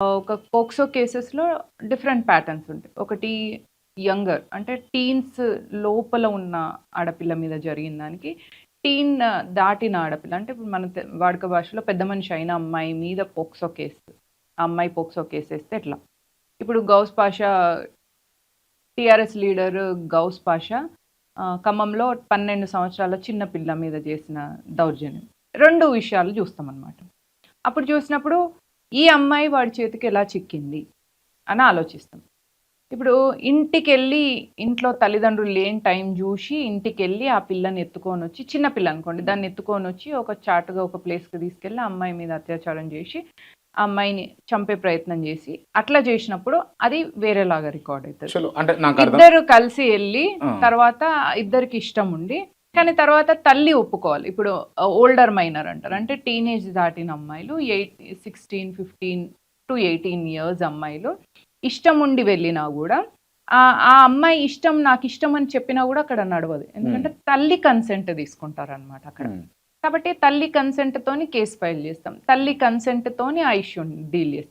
ఒక పోక్సో కేసెస్‌లో different patterns ఉంటాయి. ఒకటి యంగర్ అంటే టీన్స్ లోపల ఉన్న ఆడపిల్ల మీద జరిగిన దానికి, టీన్ దాటిన ఆడపిల్ల అంటే ఇప్పుడు మన వాడుక భాషలో పెద్ద మనిషి అయిన అమ్మాయి మీద పోక్సో కేసు. ఆ అమ్మాయి పోక్సో కేసేస్తే ఎట్లా? ఇప్పుడు గౌస్ పాషా టీఆర్ఎస్ లీడర్ గౌస్ పాషా ఖమ్మంలో 12 సంవత్సరాల చిన్న పిల్ల మీద చేసిన దౌర్జన్యం. 2 విషయాలు చూస్తామనమాట. అప్పుడు చూసినప్పుడు ఈ అమ్మాయి వాడి చేతికి ఎలా చిక్కింది అని ఆలోచిస్తాం. ఇప్పుడు ఇంటికెళ్ళి ఇంట్లో తల్లిదండ్రులు లేని టైం జూషి ఇంటికెళ్ళి ఆ పిల్లని ఎత్తుకొనొచ్చి చిన్న పిల్ల అనుకోండి. దాన్ని ఎత్తుకొనొచ్చి ఒక చాటుగా ఒక ప్లేస్‌కి తీసుకెళ్ళి ఆ అమ్మాయి మీద అత్యాచారం జేసి, ఆ అమ్మాయిని చంపే ప్రయత్నం జేసి, అట్లా జేసినప్పుడు అది వేరేలాగా రికార్డ్ అయితది. చలో అంటే నాకర్థం ఇద్దరు కలిసి ఎళ్లి ఆ! తర్వాత ఇద్దరికి ఇష్టం ఉండి, కానీ తర్వాత తల్లి ఒప్పుకోవాలి. ఇప్పుడు ఓల్డర్ మైనర్ అంటారు. అంటే టీనేజ్ దాటిన అమ్మాయిలు 16, 15-18 ఇయర్స్ అమ్మాయిలు ఇష్టం ఉండి వెళ్ళినా గూడా ఆ అమ్మాయి ఇష్టం నాకిష్టం అని చెప్పినా గూడా అక్కడ నడవదు. ఎందుకంటే తల్లి కన్సెంట్ తీసుకుంటారనమాట అక్కడ. కాబట్టి తల్లి కన్సెంట్‌తోని కేస్ ఫైల్ చేస్తాం. తల్లి కన్సెంట్‌తోని ఆ ఇష్యూని డీల్ చేస్తాం.